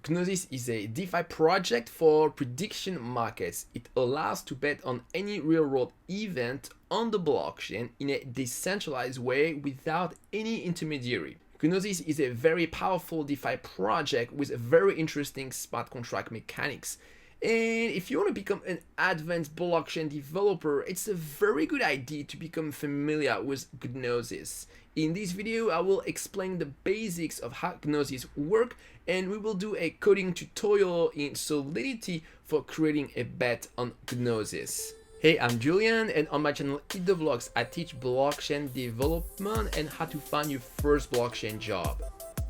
Gnosis is a DeFi project for prediction markets. It allows to bet on any real-world event on the blockchain in a decentralized way without any intermediary. Gnosis is a very powerful DeFi project with very interesting smart contract mechanics. And if you want to become an advanced blockchain developer, it's a very good idea to become familiar with Gnosis. In this video, I will explain the basics of how Gnosis works, and we will do a coding tutorial in Solidity for creating a bet on Gnosis. Hey, I'm Julian, and on my channel Eat the Vlogs, I teach blockchain development and how to find your first blockchain job.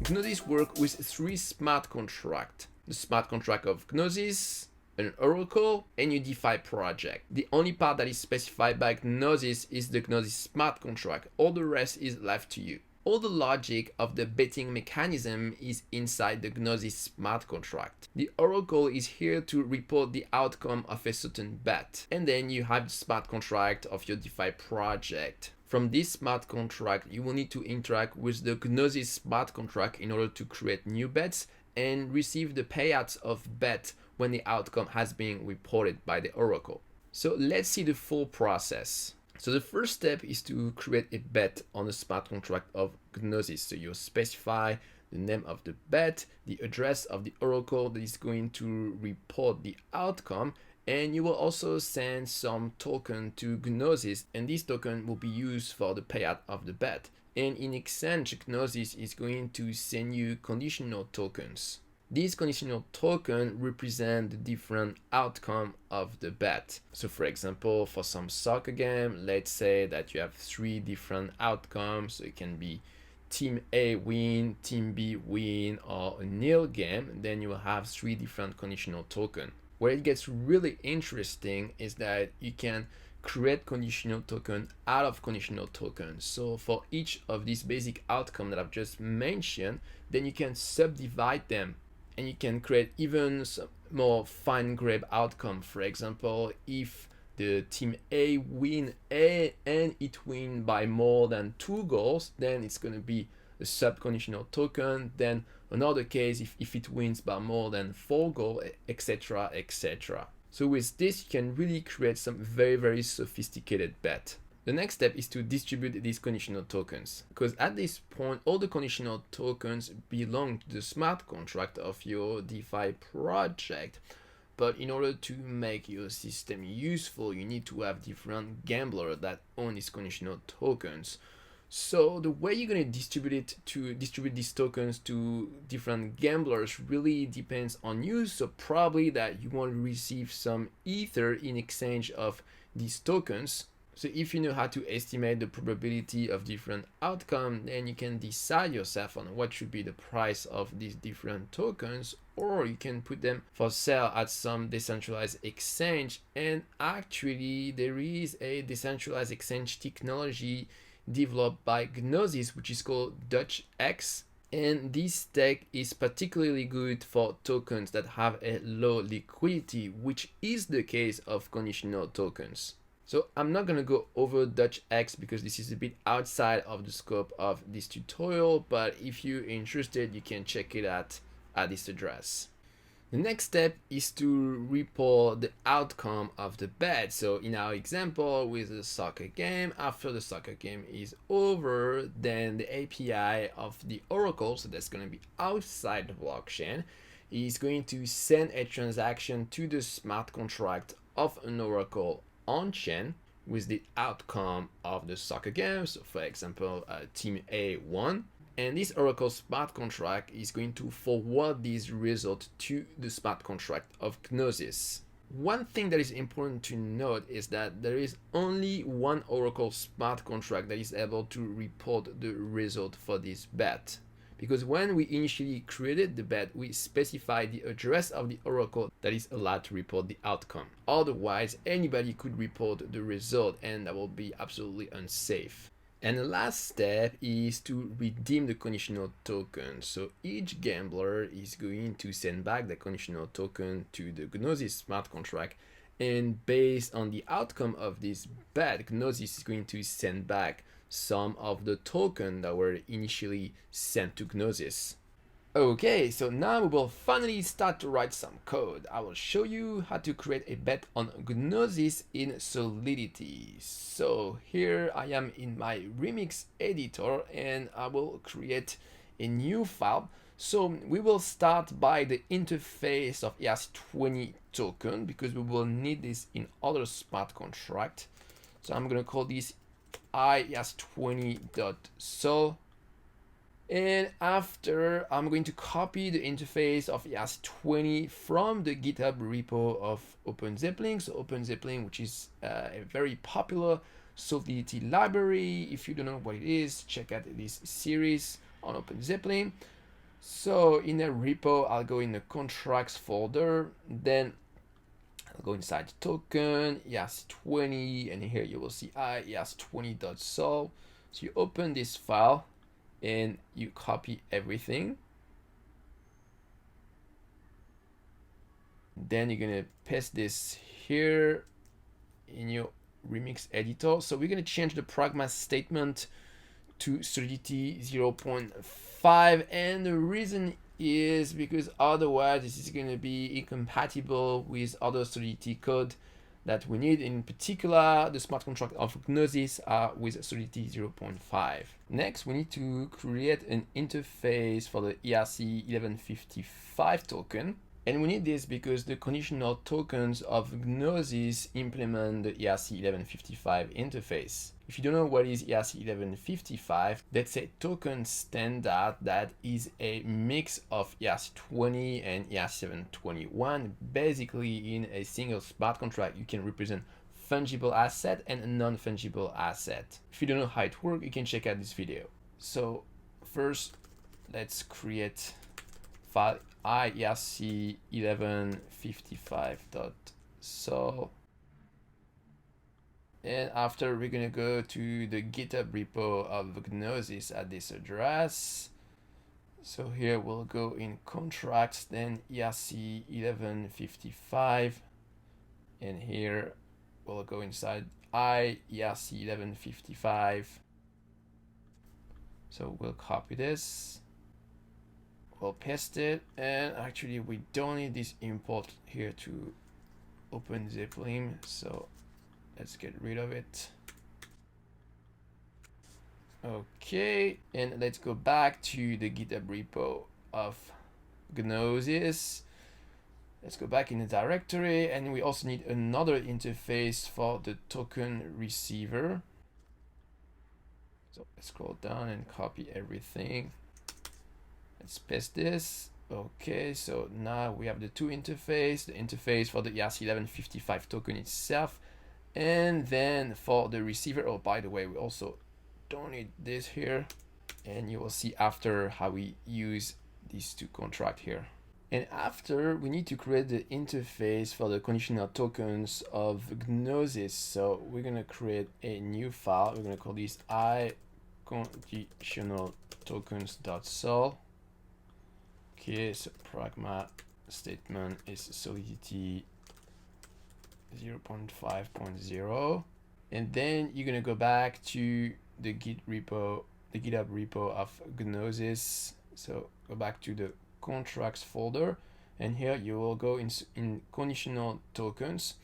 Gnosis works with 3 smart contracts: the smart contract of Gnosis, an oracle, and your DeFi project. The only part that is specified by Gnosis is the Gnosis smart contract. All the rest is left to you. All the logic of the betting mechanism is inside the Gnosis smart contract. The oracle is here to report the outcome of a certain bet. And then you have the smart contract of your DeFi project. From this smart contract, you will need to interact with the Gnosis smart contract in order to create new bets and receive the payouts of bet when the outcome has been reported by the oracle. So let's see the full process. So the first step is to create a bet on the smart contract of Gnosis. So you specify the name of the bet, the address of the oracle that is going to report the outcome, and you will also send some token to Gnosis, and this token will be used for the payout of the bet. And in exchange, Gnosis is going to send you conditional tokens. These conditional tokens represent the different outcome of the bet. So for example, for some soccer game, let's say that you have 3 different outcomes. So it can be team A win, team B win, or a nil game. Then you will have 3 different conditional tokens. Where it gets really interesting is that you can create conditional token out of conditional tokens. So for each of these basic outcomes that I've just mentioned, then you can subdivide them and you can create even some more fine-grained outcome. For example, if the team A win A and it win by more than 2 goals, then it's going to be a sub-conditional token. Then another case, if it wins by more than 4 goals, etc., etc. So with this, you can really create some very sophisticated bet. The next step is to distribute these conditional tokens, because at this point, all the conditional tokens belong to the smart contract of your DeFi project. But in order to make your system useful, you need to have different gamblers that own these conditional tokens. So the way you're going to distribute these tokens to different gamblers really depends on you. So probably that you want to receive some ether in exchange of these tokens. So if you know how to estimate the probability of different outcomes, then you can decide yourself on what should be the price of these different tokens, or you can put them for sale at some decentralized exchange. And actually there is a decentralized exchange technology developed by Gnosis, which is called DutchX. And this tech is particularly good for tokens that have a low liquidity, which is the case of conditional tokens. So I'm not going to go over DutchX because this is a bit outside of the scope of this tutorial, but if you're interested, you can check it out at this address. The next step is to report the outcome of the bet. So in our example with the soccer game, after the soccer game is over, then the API of the oracle, so that's going to be outside the blockchain, is going to send a transaction to the smart contract of an oracle on-chain with the outcome of the soccer game. So for example, team A won. And this oracle smart contract is going to forward this result to the smart contract of Gnosis. One thing that is important to note is that there is only one oracle smart contract that is able to report the result for this bet. Because when we initially created the bet, we specified the address of the oracle that is allowed to report the outcome. Otherwise, anybody could report the result, and that will be absolutely unsafe. And the last step is to redeem the conditional token. So each gambler is going to send back the conditional token to the Gnosis smart contract. And based on the outcome of this bet, Gnosis is going to send back some of the tokens that were initially sent to Gnosis. Okay, so now we will finally start to write some code. I will show you how to create a bet on Gnosis in Solidity. So here I am in my remix editor and I will create a new file. So we will start by the interface of ERC20 token because we will need this in other smart contract. So I'm gonna call this ERC20.sol. And after, I'm going to copy the interface of ERC20 from the GitHub repo of OpenZeppelin. So OpenZeppelin, which is a very popular Solidity library. If you don't know what it is, check out this series on OpenZeppelin. So in a repo, I'll go in the contracts folder, then I'll go inside the token, ERC20, and here you will see ERC20.sol. So you open this file, and you copy everything. Then you're gonna paste this here in your remix editor. So we're gonna change the pragma statement to Solidity 0.5, and the reason is because otherwise this is gonna be incompatible with other Solidity code that we need. In particular, the smart contract of Gnosis are with Solidity 0.5. Next, we need to create an interface for the ERC1155 token. And we need this because the conditional tokens of Gnosis implement the ERC1155 interface. If you don't know what is ERC1155, that's a token standard that is a mix of ERC20 and ERC721. Basically, in a single smart contract, you can represent fungible asset and a non-fungible asset. If you don't know how it works, you can check out this video. So first, let's create file ERC1155.sol. And after, we're gonna go to the GitHub repo of Gnosis at this address. So here we'll go in contracts, then ERC1155, and here we'll go inside ERC1155. So we'll copy this, we'll paste it, and actually we don't need this import here to OpenZeppelin, so let's get rid of it. Okay, and let's go back to the GitHub repo of Gnosis. Let's go back in the directory, and we also need another interface for the token receiver. So let's scroll down and copy everything. Let's paste this. Okay, so now we have the two interface, the interface for the ERC1155 token itself, and then for the receiver. Oh, by the way, we also don't need this here, and you will see after how we use these two contracts here. And after, we need to create the interface for the conditional tokens of Gnosis. So we're gonna create a new file. We're gonna call this conditional tokens.sol. Okay, so pragma statement is Solidity 0.5.0, and then you're gonna go back to the GitHub repo of Gnosis. So go back to the contracts folder, and here you will go in conditional tokens.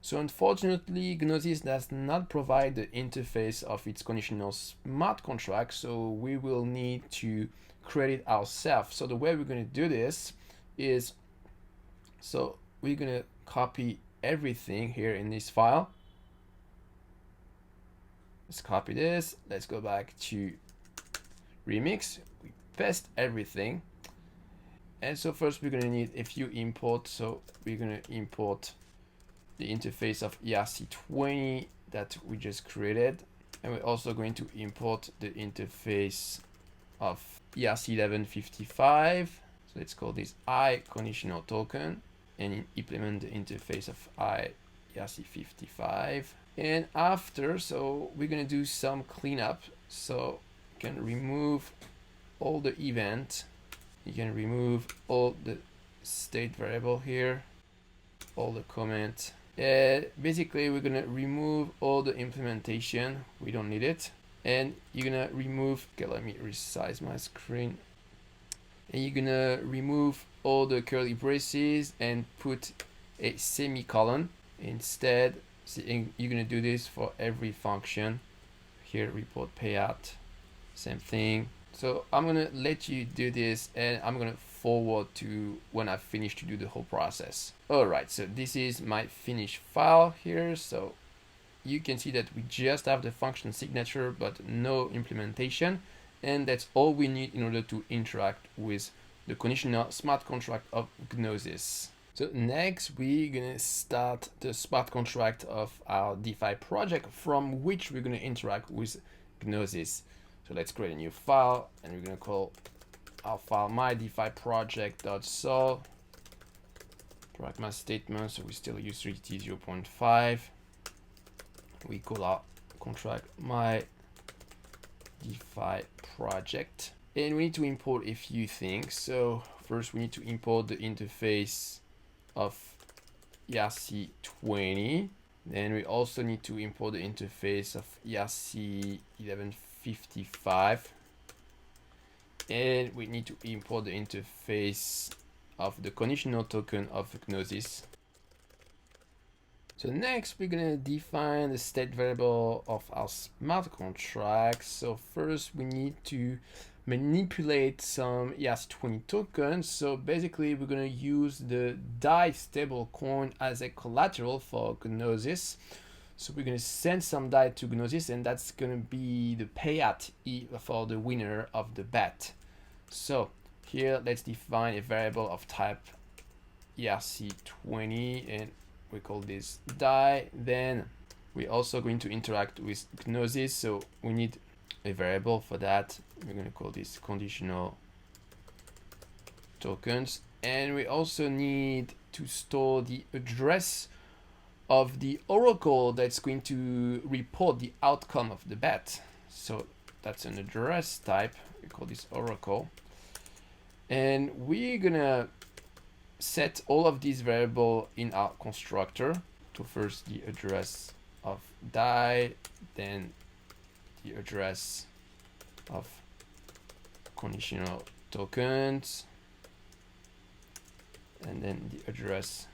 So unfortunately, Gnosis does not provide the interface of its conditional smart contract, so we will need to create it ourselves. So the way we're going to do this is, so we're going to copy everything here in this file. Let's copy this. Let's go back to remix. We paste everything. And so first we're going to need a few imports. So we're going to import the interface of ERC20 that we just created. And we're also going to import the interface of ERC1155. So let's call this conditional token and implement the interface of ERC55. And after, so we're going to do some cleanup. So you can remove all the event. You can remove all the state variable here, all the comment. Basically, we're going to remove all the implementation. We don't need it. And you're going to remove, okay, let me resize my screen. and you're gonna remove all the curly braces and put a semicolon instead. So you're gonna do this for every function. Here, report payout, same thing. So I'm gonna let you do this, and I'm gonna forward to when I finish to do the whole process. All right, so this is my finished file here. So you can see that we just have the function signature but no implementation, and that's all we need in order to interact with the conditional smart contract of Gnosis. So next we're gonna start the smart contract of our DeFi project from which we're gonna interact with Gnosis. So let's create a new file, and we're gonna call our file my DeFi project.sol pragma statement. So we still use Solidity 0.5. We call our contract my DeFi project, and we need to import a few things. So first we need to import the interface of ERC20. Then we also need to import the interface of ERC1155, and we need to import the interface of the conditional token of Gnosis. So next we're gonna define the state variable of our smart contract. So first we need to manipulate some ERC20 tokens. So basically we're gonna use the DAI stablecoin as a collateral for Gnosis. So we're gonna send some DAI to Gnosis, and that's gonna be the payout for the winner of the bet. So here let's define a variable of type ERC20, and we call this DAI. Then we're also going to interact with Gnosis, so we need a variable for that. We're going to call this conditional tokens, and we also need to store the address of the oracle that's going to report the outcome of the bet. So that's an address type. We call this oracle, and we're gonna set all of these variables in our constructor. So first the address of DAI, then the address of conditional tokens, and then the address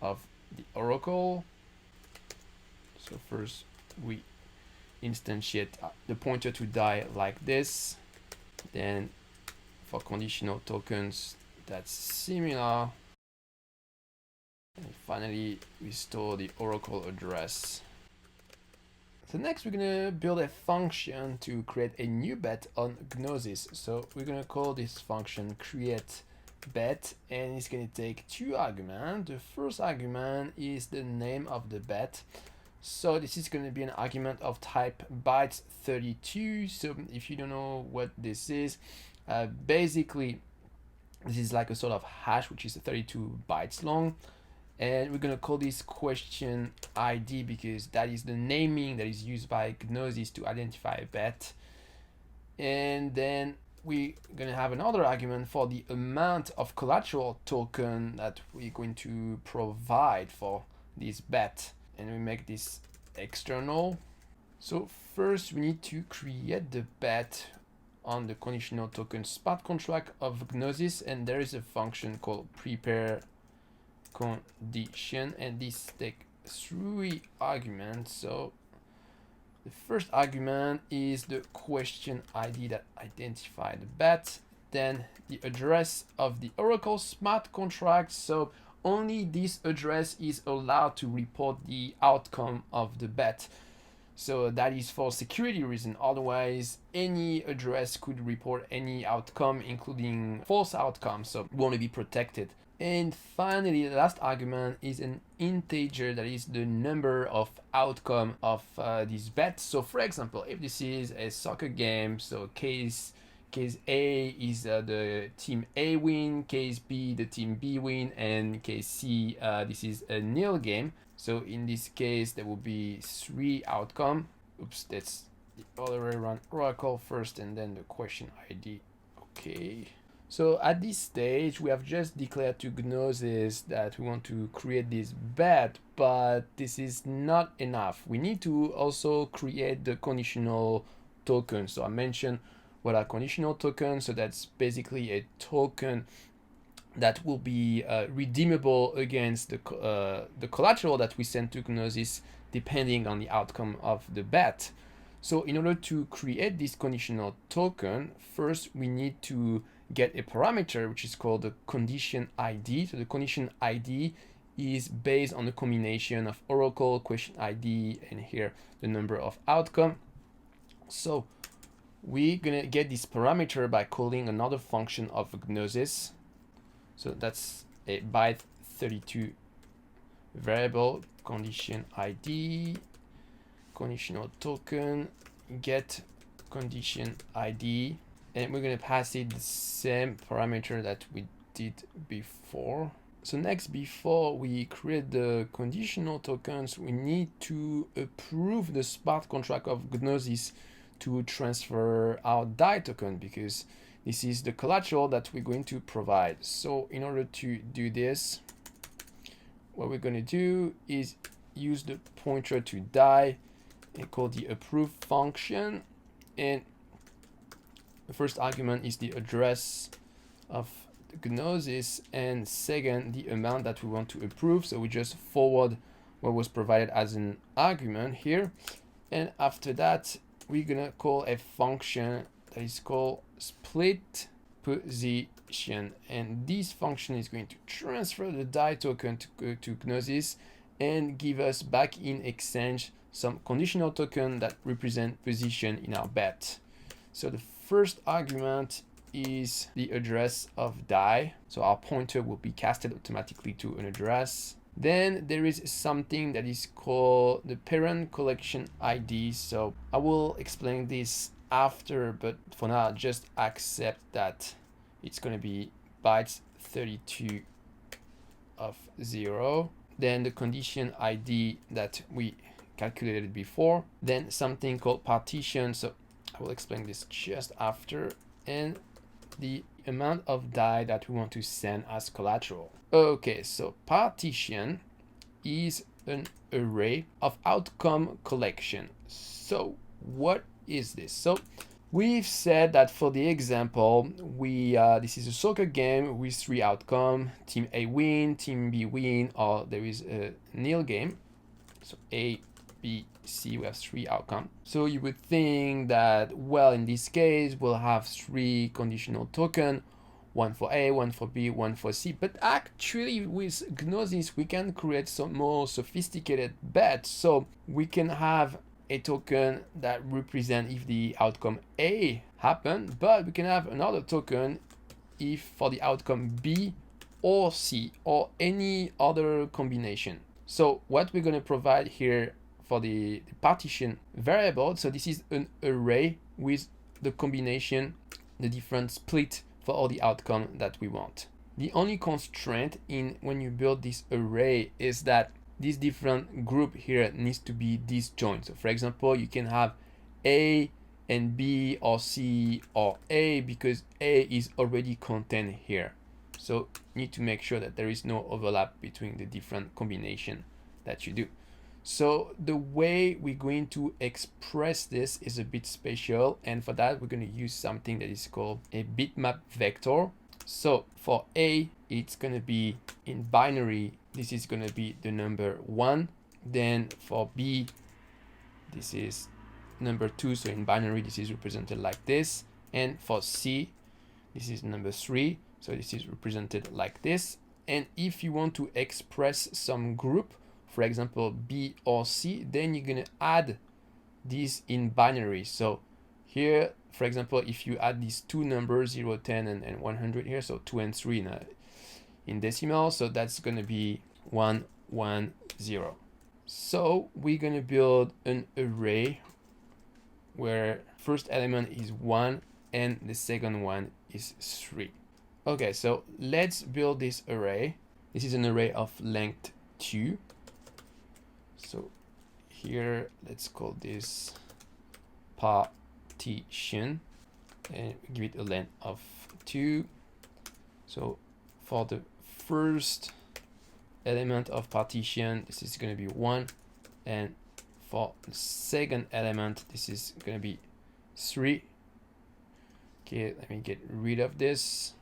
of the oracle. So first we instantiate the pointer to DAI like this. Then for conditional tokens, that's similar. And finally, we store the oracle address. So next, we're gonna build a function to create a new bet on Gnosis. So we're gonna call this function create bet, and it's gonna take two arguments. The first argument is the name of the bet. So this is going to be an argument of type bytes32. So if you don't know what this is, basically this is like a sort of hash which is 32 bytes long, and we're going to call this question ID because that is the naming that is used by Gnosis to identify a bet. And then we're going to have another argument for the amount of collateral token that we're going to provide for this bet, and we make this external. So first we need to create the bet on the conditional token smart contract of Gnosis, and there is a function called prepare condition, and this takes three arguments. So the first argument is the question ID that identifies the bet, then the address of the Oracle smart contract. So only this address is allowed to report the outcome of the bet. So that is for security reason. Otherwise, any address could report any outcome, including false outcomes. So we want to be protected. And finally, the last argument is an integer that is the number of outcome of this bet. So for example, if this is a soccer game, so case A is the team A win, case B the team B win, and case C this is a nil game. So in this case there will be three outcome. Oops, that's the other way around. Oracle first and then the question ID. Okay. So at this stage we have just declared to Gnosis that we want to create this bet, but this is not enough. We need to also create the conditional token. So I mentioned what are conditional tokens. So that's basically a token that will be redeemable against the collateral that we send to Gnosis depending on the outcome of the bet. So in order to create this conditional token, first we need to get a parameter which is called the condition ID. So the condition ID is based on the combination of Oracle, question ID, and here the number of outcome. So we're gonna get this parameter by calling another function of Gnosis. So that's a byte 32 variable, condition ID, conditional token, get condition ID, and we're gonna pass it the same parameter that we did before. So next, before we create the conditional tokens, we need to approve the smart contract of Gnosis to transfer our DAI token, because this is the collateral that we're going to provide. So in order to do this, what we're going to do is use the pointer to DAI and call the approve function. And the first argument is the address of Gnosis, and second, the amount that we want to approve. So we just forward what was provided as an argument here. And after that, we're gonna call a function that is called split position, and this function is going to transfer the DAI token to Gnosis and give us back in exchange some conditional token that represent position in our bet. So the first argument is the address of DAI, so our pointer will be casted automatically to an address. Then there is something that is called the parent collection ID. So I will explain this after, but for now just accept that it's going to be bytes 32 of 0, then the condition ID that we calculated before, then something called partition. So I will explain this just after, and the amount of DAI that we want to send as collateral. Okay, so partition is an array of outcome collection. So what is this? So we've said that for the example, this is a soccer game with 3 outcomes: team A win, team B win, or there is a nil game. So A, B, C, we have 3 outcomes. So you would think that, well, in this case, we'll have 3 conditional tokens, one for A, one for B, one for C. But actually with Gnosis, we can create some more sophisticated bets. So we can have a token that represents if the outcome A happened, but we can have another token if for the outcome B or C or any other combination. So what we're going to provide here for the partition variable, so this is an array with the combination, the different split for all the outcome that we want. The only constraint in when you build this array is that this different group here needs to be disjoint. So for example, you can have A and B or C or A because A is already contained here. So you need to make sure that there is no overlap between the different combination that you do. So the way we're going to express this is a bit special, and for that we're going to use something that is called a bitmap vector. So for A, it's going to be in binary, this is going to be the number 1. Then for B, this is number 2, so in binary this is represented like this. And for C, this is number 3, so this is represented like this. And if you want to express some group, for example B or C, then you're going to add this in binary. So here, for example, if you add these 2 numbers 0, 10 and 100 here, so 2 and 3 in decimal, so that's going to be 1, 1, 0. So we're going to build an array where first element is 1 and the second one is 3. Okay, so let's build this array. This is an array of length 2. So here, let's call this partition and give it a length of 2. So for the first element of partition, this is going to be 1, and for the second element, this is going to be 3. Okay, let me get rid of this.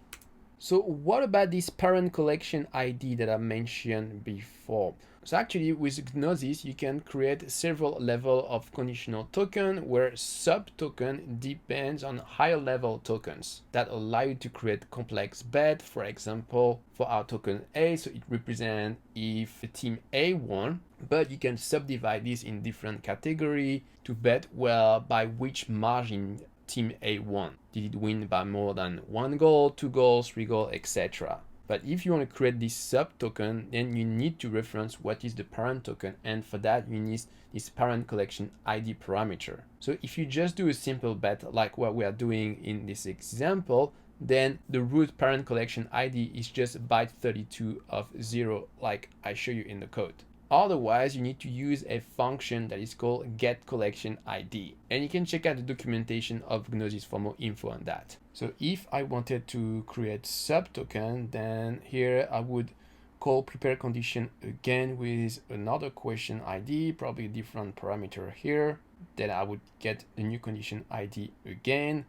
So what about this parent collection ID that I mentioned before? So actually with Gnosis, you can create several levels of conditional token where sub token depends on higher level tokens that allow you to create complex bet. For example, for our token A, so it represents if the team A won, but you can subdivide this in different categories to bet well by which margin team A won. Did it win by more than 1 goal, 2 goals, 3 goals, etc. But if you want to create this sub token, then you need to reference what is the parent token, and for that you need this parent collection ID parameter. So if you just do a simple bet like what we are doing in this example, then the root parent collection ID is just byte 32 of 0 like I show you in the code. Otherwise, you need to use a function that is called getCollectionID. And you can check out the documentation of Gnosis for more info on that. So if I wanted to create sub token, then here I would call prepare condition again with another question ID, probably a different parameter here. Then I would get the new condition ID again.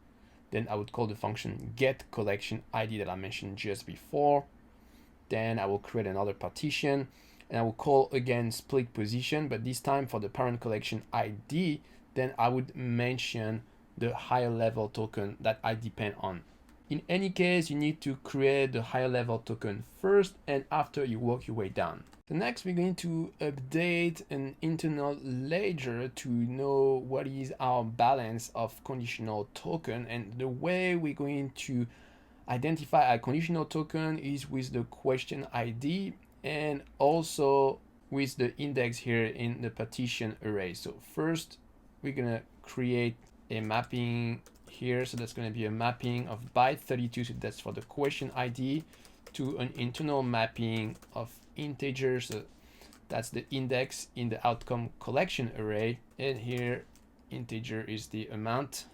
Then I would call the function getCollectionID that I mentioned just before. Then I will create another partition. And I will call again split position, but this time for the parent collection ID, then I would mention the higher level token that I depend on. In any case, you need to create the higher level token first, and after you work your way down. So next, we're going to update an internal ledger to know what is our balance of conditional token, and the way we're going to identify a conditional token is with the question ID and also with the index here in the partition array. So first we're gonna create a mapping here. So that's gonna be a mapping of byte 32, so that's for the question ID, to an internal mapping of integers. So that's the index in the outcome collection array. And here integer is the amount.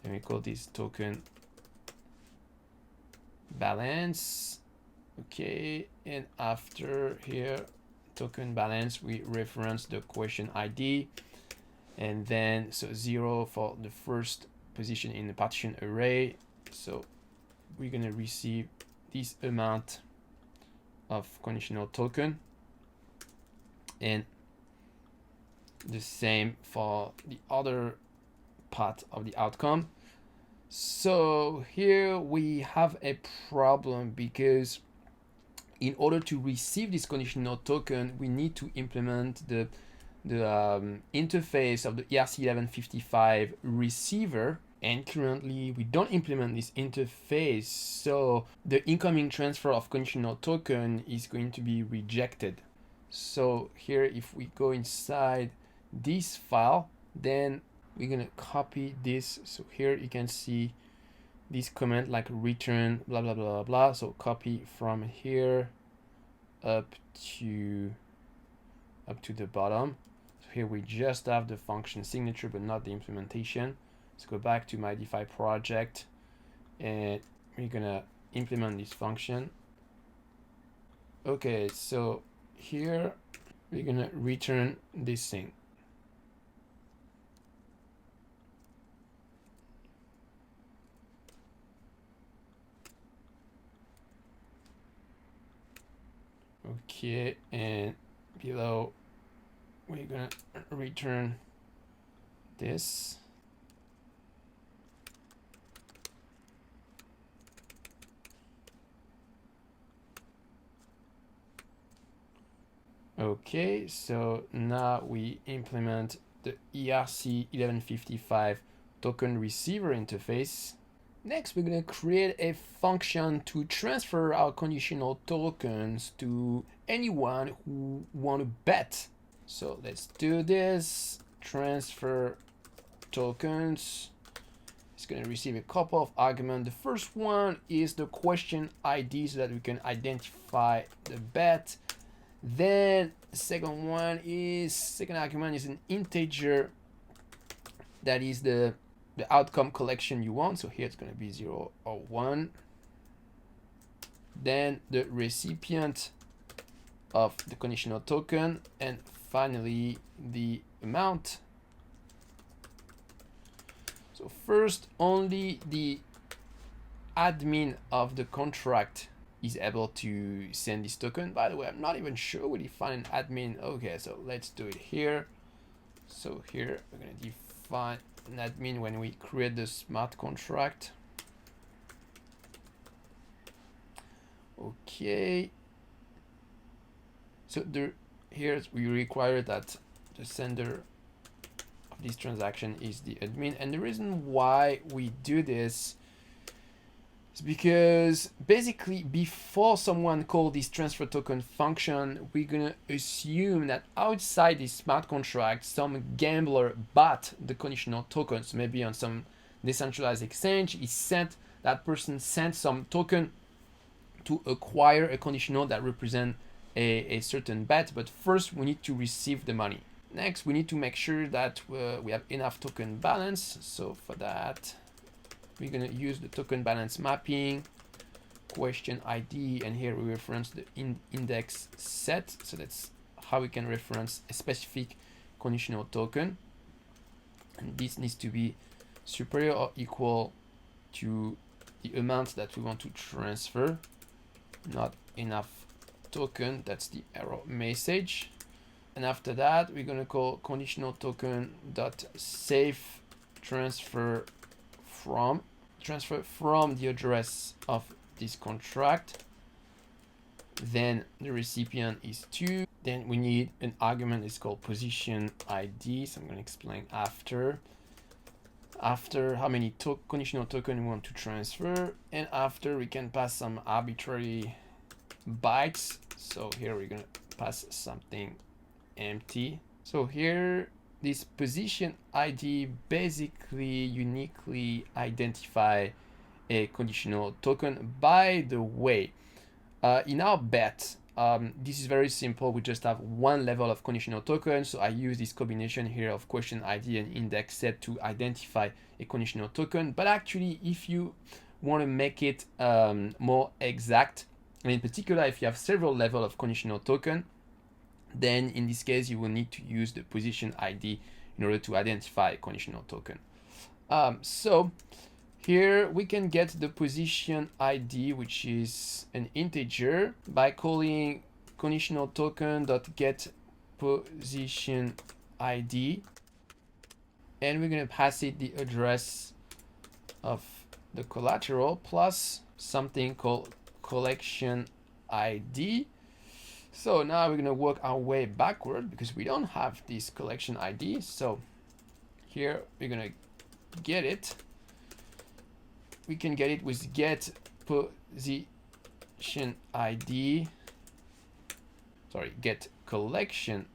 And we call this token balance. Okay, and after here token balance, we reference the question ID, and then so 0 for the first position in the partition array. So we're gonna receive this amount of conditional token, and the same for the other part of the outcome. So here we have a problem because in order to receive this conditional token, we need to implement the interface of the ERC1155 receiver, and currently we don't implement this interface, so the incoming transfer of conditional token is going to be rejected. So here, if we go inside this file, then we're gonna copy this. So here you can see this comment like return blah blah blah blah. So copy from here up to the bottom. So here we just have the function signature but not the implementation. Let's go back to my DeFi project and we're gonna implement this function. Okay, so here we're gonna return this thing. Okay, and below we're gonna return this. Okay, so now we implement the ERC1155 token receiver interface. Next, we're going to create a function to transfer our conditional tokens to anyone who want to bet. So let's do this. Transfer tokens. It's going to receive a couple of arguments. The first one is the question ID so that we can identify the bet. Then the second argument is an integer that is the outcome collection you want. So here it's going to be 0 or 1. Then the recipient of the conditional token, and finally the amount. So first, only the admin of the contract is able to send this token. By the way, I'm not even sure we define an admin. Okay, so let's do it here. So here we're going to define an admin when we create the smart contract. Okay. So here we require that the sender of this transaction is the admin. And the reason why we do this is because basically before someone calls this transfer token function, we're gonna assume that outside this smart contract, some gambler bought the conditional tokens, maybe on some decentralized exchange. That person sent some token to acquire a conditional that represent a certain bet, but first we need to receive the money. Next, we need to make sure that we have enough token balance. So for that, we're going to use the token balance mapping, question ID, and here we reference the index set. So that's how we can reference a specific conditional token. And this needs to be superior or equal to the amount that we want to transfer. Not enough token, that's the error message. And after that, we're going to call conditional token dot save transfer from the address of this contract. Then the recipient is 2. Then we need an argument, it's called position ID. So I'm going to explain after how many conditional token we want to transfer, and after we can pass some arbitrary bytes. So here we're going to pass something empty. So here this position ID basically uniquely identify a conditional token. By the way, in our bet, this is very simple. We just have one level of conditional token. So I use this combination here of question ID and index set to identify a conditional token. But actually, if you want to make it more exact, and in particular, if you have several levels of conditional token, then in this case, you will need to use the position ID in order to identify a conditional token. So here we can get the position ID, which is an integer, by calling conditional token dot get position ID, and we're going to pass it the address of the collateral plus something called collection ID. So now we're going to work our way backward because we don't have this collection ID. So here we're going to get it. We can get it with get position ID. Sorry, get collection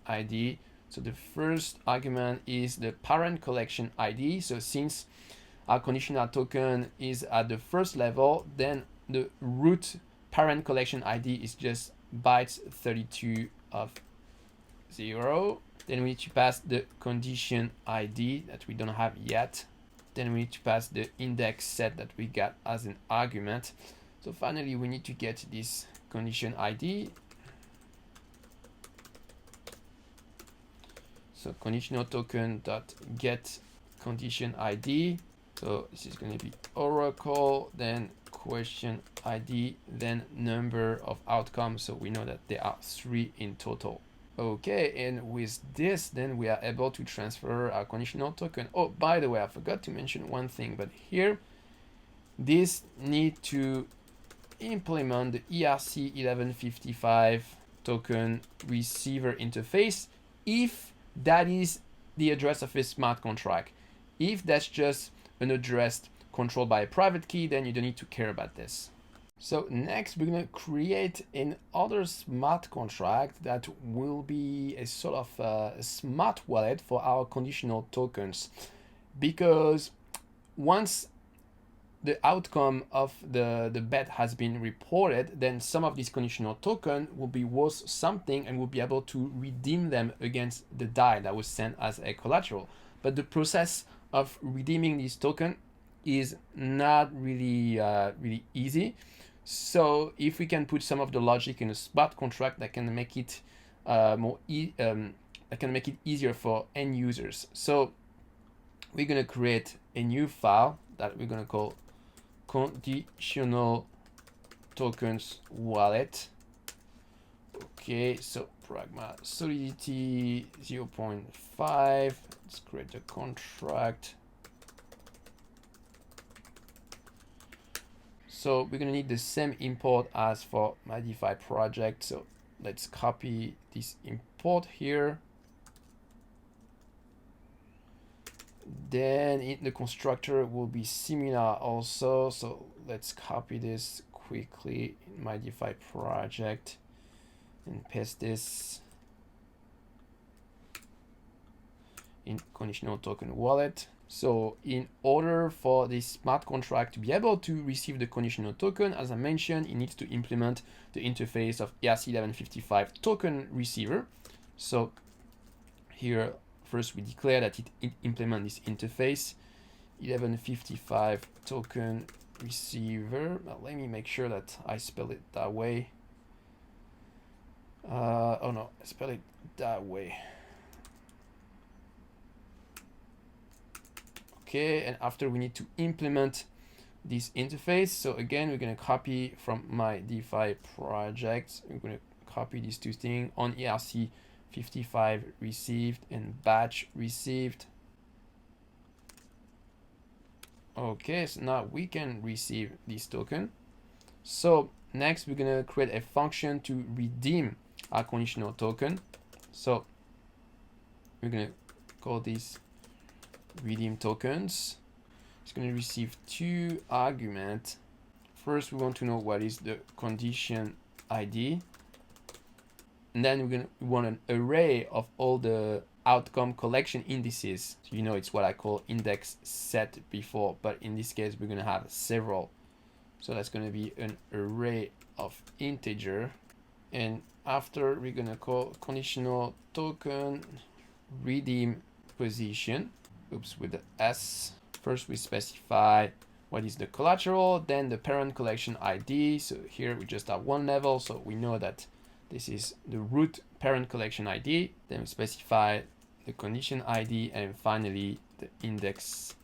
ID. So the first argument is the parent collection ID. So since our conditional token is at the first level, then the root parent collection ID is just bytes 32 of 0. Then we need to pass the condition ID that we don't have yet. Then we need to pass the index set that we got as an argument. So finally, we need to get this condition ID. So conditional token dot get condition ID. So this is going to be Oracle, then question ID, then number of outcomes. So we know that there are 3 in total. Okay, and with this, then we are able to transfer our conditional token. Oh, by the way, I forgot to mention one thing, but here, this need to implement the ERC 1155 token receiver interface if that is the address of a smart contract. If that's just an address controlled by a private key, then you don't need to care about this. So next, we're going to create another smart contract that will be a sort of a smart wallet for our conditional tokens. Because once the outcome of the bet has been reported, then some of these conditional token will be worth something and we'll be able to redeem them against the DAI that was sent as a collateral. But the process of redeeming this token is not really really easy. So if we can put some of the logic in a smart contract, that can make it easier for end users. So we're going to create a new file that we're going to call conditional tokens wallet. Okay, so pragma solidity 0.5. Let's create a contract. So we're gonna need the same import as for my DeFi project. So let's copy this import here. Then the constructor will be similar also. So let's copy this quickly in my DeFi project and paste this in conditional token wallet. So in order for this smart contract to be able to receive the conditional token, as I mentioned, it needs to implement the interface of ERC1155 token receiver. So here, first we declare that it implements this interface, 1155 token receiver. Well, let me make sure that I spell it that way. Oh no, I spell it that way. Okay, and after we need to implement this interface. So again, we're going to copy from my DeFi project. We're going to copy these two things on ERC55 received and batch received. Okay, so now we can receive this token. So next, we're going to create a function to redeem our conditional token. So we're going to call this redeem tokens. It's going to receive two arguments. First, we want to know what is the condition ID, and then we want an array of all the outcome collection indices. So you know, it's what I call index set before, but in this case we're going to have several. So that's going to be an array of integer, and after we're going to call conditional token redeem position. Oops, with the S. First we specify what is the collateral, then the parent collection ID. So here we just have one level, so we know that this is the root parent collection ID. Then we specify the condition ID, and finally the index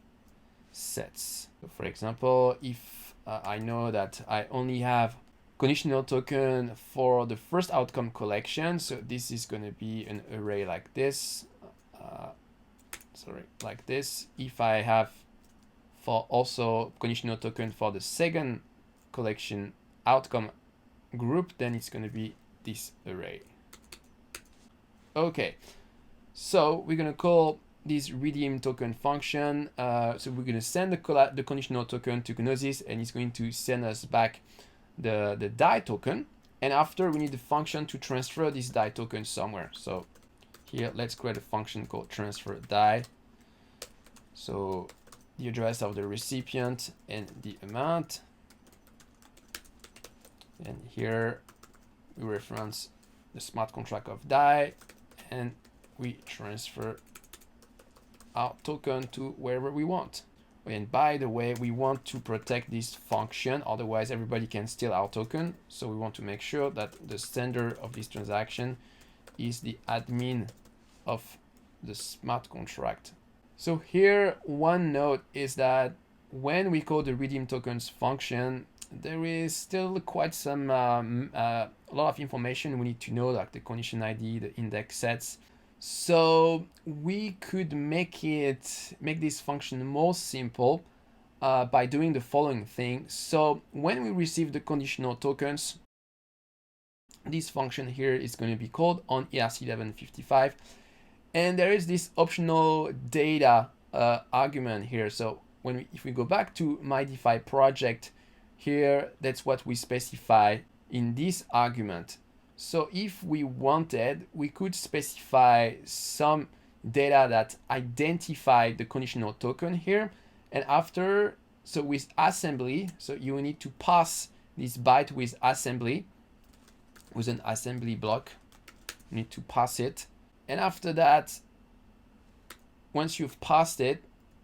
sets. So for example, if I know that I only have conditional token for the first outcome collection, so this is going to be an array like this. Like this. If I have for also conditional token for the second collection outcome group, then it's going to be this array. Okay, so we're going to call this redeem token function. So we're going to send the conditional token to Gnosis, and it's going to send us back the DAI token. And after, we need the function to transfer this DAI token somewhere. So here, let's create a function called transfer DAI. So the address of the recipient and the amount. And here we reference the smart contract of DAI, and we transfer our token to wherever we want. And by the way, we want to protect this function, otherwise everybody can steal our token. So we want to make sure that the sender of this transaction is the admin of the smart contract. So here, one note is that when we call the redeem tokens function, there is still quite some a lot of information we need to know, like the condition ID, the index sets. So we could make this function more simple by doing the following thing. So when we receive the conditional tokens, this function here is going to be called on ERC1155. And there is this optional data argument here. So if we go back to my DeFi project here, that's what we specify in this argument. So if we wanted, we could specify some data that identify the conditional token here. And after, so with assembly, so you need to pass this byte with assembly, with an assembly block. You need to pass it. And after that, once you've passed it,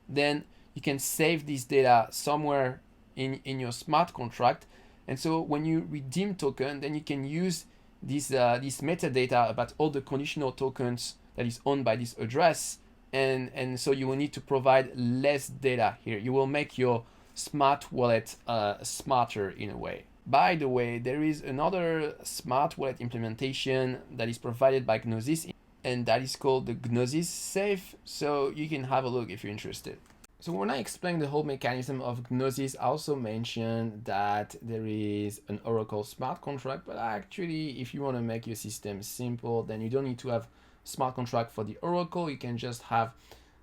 then you can save this data somewhere in your smart contract. And so when you redeem token, then you can use this metadata about all the conditional tokens that is owned by this address and so you will need to provide less data here. You will make your smart wallet smarter in a way. By the way, there is another smart wallet implementation that is provided by Gnosis, and that is called the Gnosis Safe, so you can have a look if you're interested. So when I explain the whole mechanism of Gnosis, I also mentioned that there is an Oracle smart contract, but actually if you want to make your system simple, then you don't need to have smart contract for the Oracle. You can just have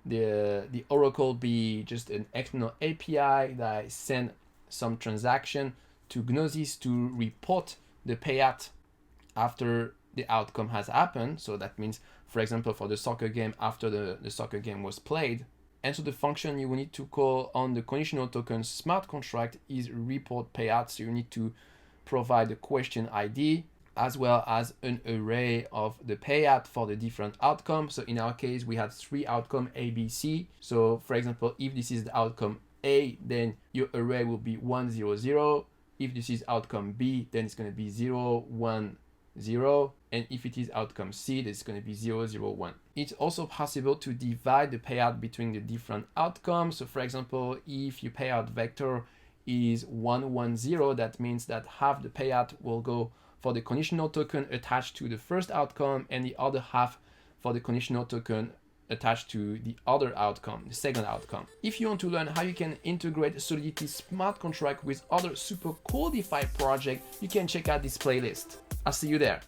the Oracle be just an external API that send some transaction to Gnosis to report the payout after the outcome has happened. So that means, for example, for the soccer game, after the soccer game was played. And so the function you will need to call on the conditional token smart contract is report payout. So you need to provide the question ID as well as an array of the payout for the different outcomes. So in our case, we had 3 outcomes A, B, C. So for example, if this is the outcome A, then your array will be 1, 0, 0. If this is outcome B, then it's going to be 0, 1, 0. And if it is outcome C, then it's going to be 0, 0, 1. It's also possible to divide the payout between the different outcomes. So for example, if your payout vector is 1, 1, 0, that means that half the payout will go for the conditional token attached to the first outcome, and the other half for the conditional token attached to the other outcome, the second outcome. If you want to learn how you can integrate Solidity smart contract with other super cool DeFi projects, you can check out this playlist. I'll see you there.